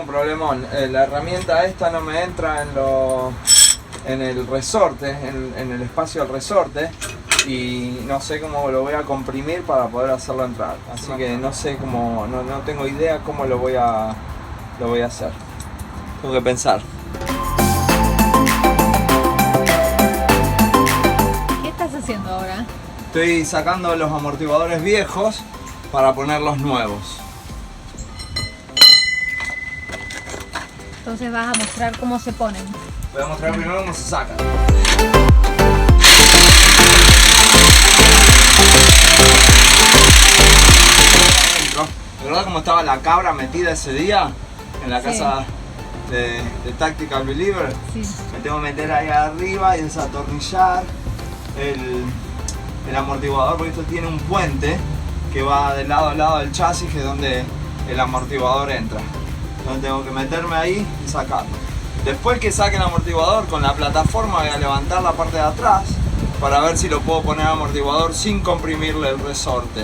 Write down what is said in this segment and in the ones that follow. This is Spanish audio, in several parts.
un problemón. La herramienta esta no me entra en el resorte, en el espacio del resorte, y no sé cómo lo voy a comprimir para poder hacerlo entrar. Así que no sé cómo, no tengo idea cómo lo voy a hacer. Tengo que pensar. ¿Qué estás haciendo ahora? Estoy sacando los amortiguadores viejos para poner los nuevos. Entonces vas a mostrar cómo se ponen. Voy a mostrar primero cómo se sacan. ¿Verdad cómo estaba la cabra metida ese día en la casa de Tactical Believer? Sí. Me tengo que meter ahí arriba y desatornillar el amortiguador, porque esto tiene un puente que va de lado a lado del chasis, que es donde el amortiguador entra. Entonces tengo que meterme ahí y sacarlo. Después que saque el amortiguador, con la plataforma voy a levantar la parte de atrás para ver si lo puedo poner amortiguador sin comprimirle el resorte.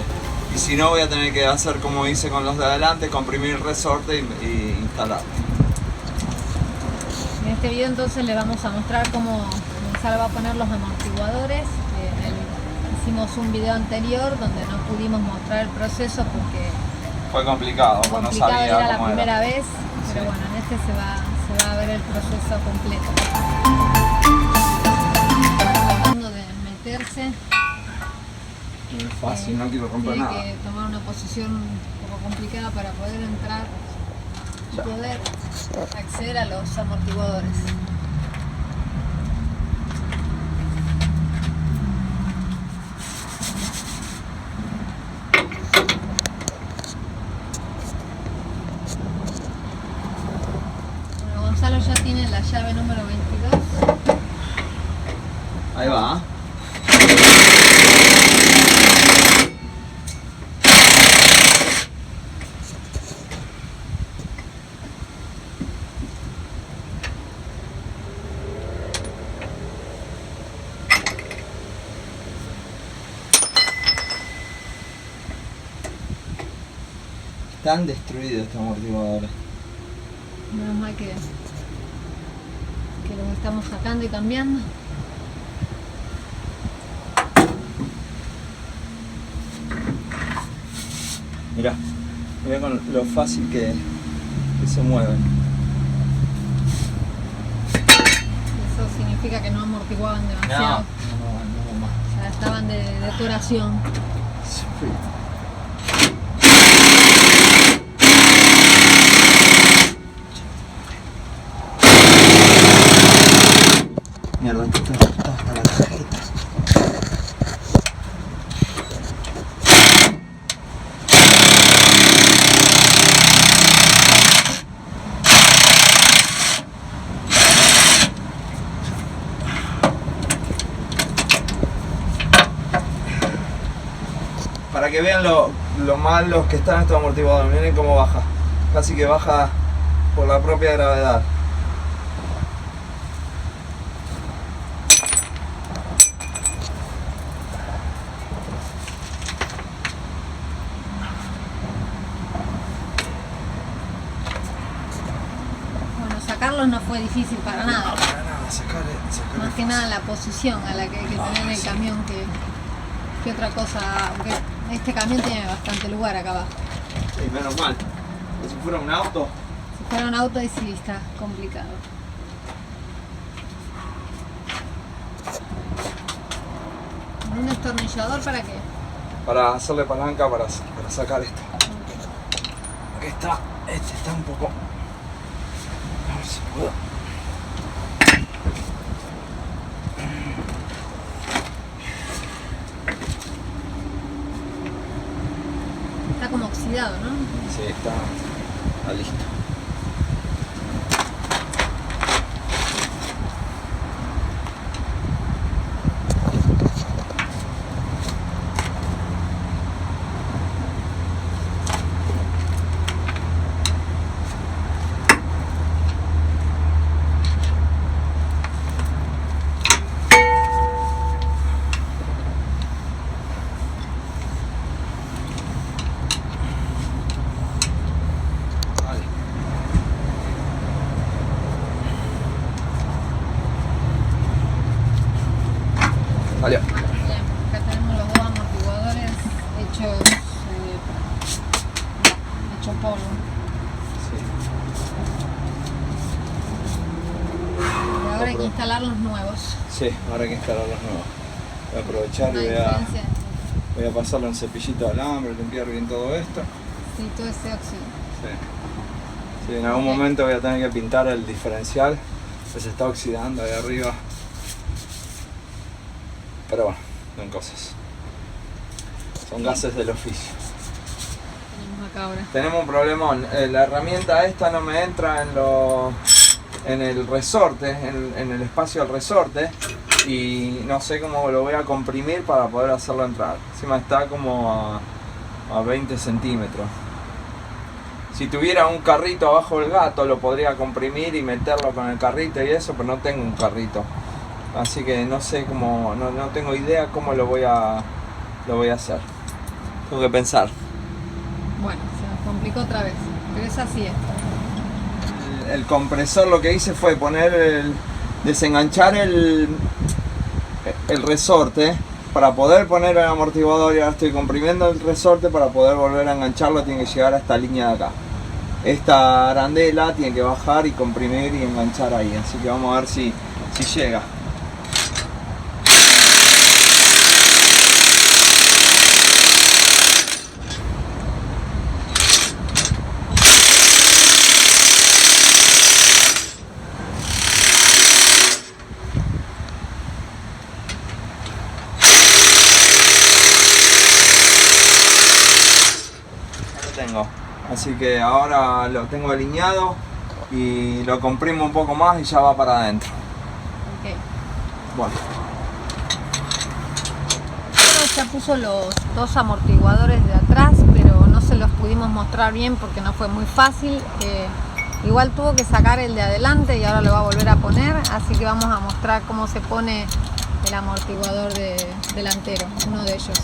Y si no, voy a tener que hacer como hice con los de adelante, comprimir el resorte y instalarlo. En este video entonces le vamos a mostrar cómo Gonzalo va a poner los amortiguadores. Hicimos un video anterior donde no pudimos mostrar el proceso porque fue complicado, no sabía era la cómo primera era. vez, pero Sí. bueno, en este se va a ver el proceso completo. Tratando de meterse. No es fácil, no quiero romper Tiene nada. que tomar una posición un poco complicada para poder entrar y poder acceder a los amortiguadores. Bueno, Gonzalo ya tiene la llave número 22. Ahí va. Están destruidos estos amortiguadores. Menos mal que los estamos sacando y cambiando. Mirá con lo fácil que se mueven. Eso significa que no amortiguaban demasiado. No más. O sea, estaban de decoración. Sí. Mierda, esto está hasta la cajeta. Para que vean lo malos que están estos amortiguadores, miren cómo baja. Casi que baja por la propia gravedad. Bueno, sacarlos no fue difícil para nada. Para nada, sacarle Más que nada la posición a la que hay que tener en el camión que otra cosa, aunque este camión tiene bastante lugar acá abajo. Sí, menos mal. Si fuera un auto. Si fuera un auto ahí sí está complicado. ¿Un destornillador para qué? Para hacerle palanca para sacar esto. Aquí está, este está un poco. A ver si puedo. Está como oxidado, ¿no? Sí, está listo. polvo. Sí. Y ahora hay que instalar los nuevos. Sí, ahora hay que instalar los nuevos. Voy a aprovechar y Una diferencia. voy a pasarle un cepillito de alambre, limpiar bien todo esto. Sí, todo ese óxido. Sí. Sí, en algún momento voy a tener que pintar el diferencial, que se está oxidando ahí arriba. Pero bueno, son cosas. Son gases del oficio. Tenemos acá ahora. Tenemos un problemón. La herramienta esta no me entra en el resorte, en el espacio del resorte. Y no sé cómo lo voy a comprimir para poder hacerlo entrar. Encima está como a 20 centímetros. Si tuviera un carrito abajo del gato lo podría comprimir y meterlo con el carrito y eso, pero no tengo un carrito. Así que no sé cómo, no tengo idea cómo lo voy a hacer. Tengo que pensar. Bueno, se nos complicó otra vez. Pero es así esto. El compresor lo que hice fue desenganchar el resorte para poder poner el amortiguador y ahora estoy comprimiendo el resorte para poder volver a engancharlo. Tiene que llegar a esta línea de acá. Esta arandela tiene que bajar y comprimir y enganchar ahí, así que vamos a ver si llega. Así que ahora lo tengo alineado y lo comprimo un poco más y ya va para adentro. Ok. Bueno. Ya puso los dos amortiguadores de atrás, pero no se los pudimos mostrar bien porque no fue muy fácil. Igual tuvo que sacar el de adelante y ahora lo va a volver a poner, así que vamos a mostrar cómo se pone el amortiguador delantero, uno de ellos.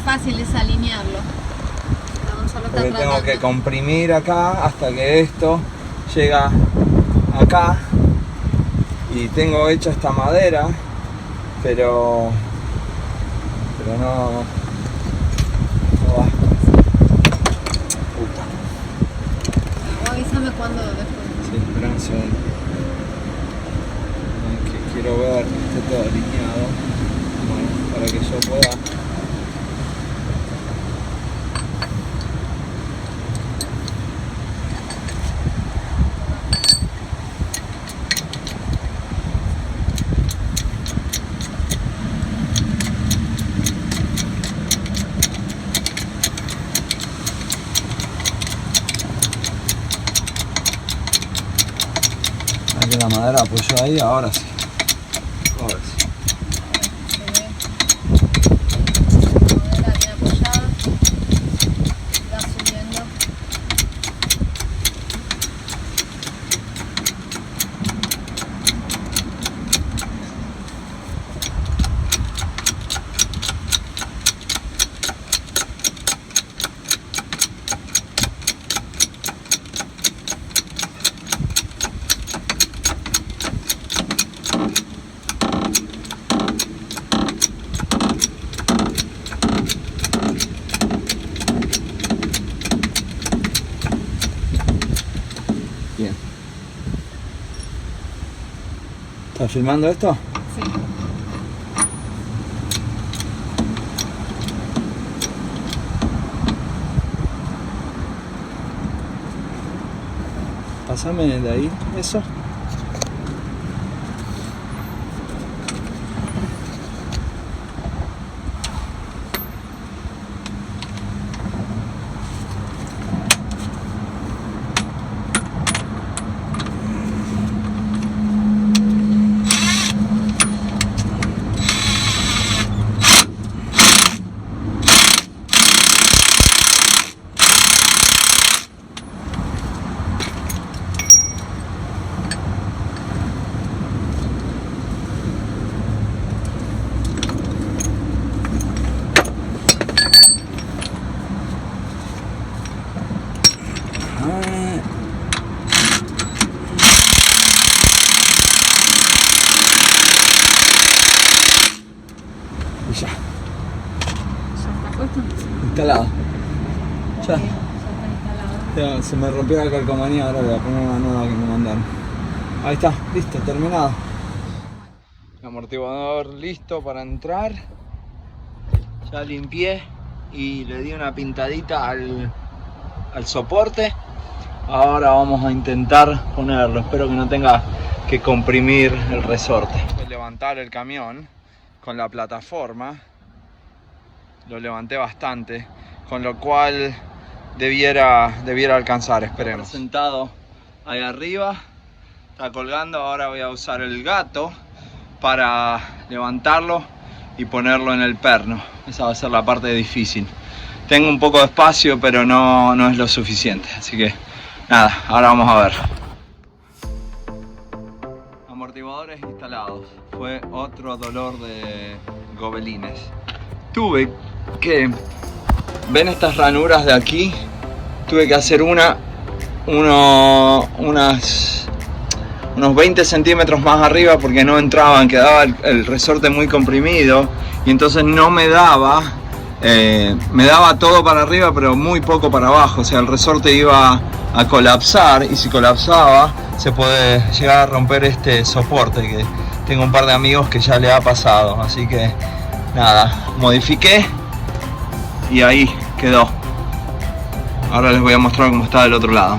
Fácil es alinearlo. Porque tengo que comprimir acá hasta que esto llega acá y tengo hecha esta madera, pero no va. Puta. Avísame cuando después. Sí, espera un segundo. Que quiero ver que esté todo alineado. Bueno, para que yo pueda. Que la madera apoyó ahí, ahora sí. Ahora sí. La madera bien apoyada. Va subiendo. Bien. ¿Estás filmando esto? Sí. Pásame de ahí eso. se me rompió la calcomanía, ahora le voy a poner una nueva que me mandaron. Ahí está, listo, terminado. El amortiguador listo para entrar. Ya limpié y le di una pintadita al soporte. Ahora vamos a intentar ponerlo. Espero que no tenga que comprimir el resorte. Voy a levantar el camión con la plataforma. Lo levanté bastante, con lo cual debiera alcanzar, esperemos. Sentado ahí arriba, está colgando. Ahora voy a usar el gato para levantarlo y ponerlo en el perno. Esa va a ser la parte difícil. Tengo un poco de espacio, pero no es lo suficiente, así que nada, ahora vamos a ver. Amortiguadores instalados. Fue otro dolor de gobelines. Tuve que... ¿Ven estas ranuras de aquí? Tuve que hacer unos 20 centímetros más arriba porque no entraban, quedaba el resorte muy comprimido y entonces no me daba, me daba todo para arriba pero muy poco para abajo, o sea el resorte iba a colapsar y si colapsaba se puede llegar a romper este soporte, que tengo un par de amigos que ya le ha pasado, así que nada, modifiqué y ahí quedó. Ahora les voy a mostrar cómo está del otro lado.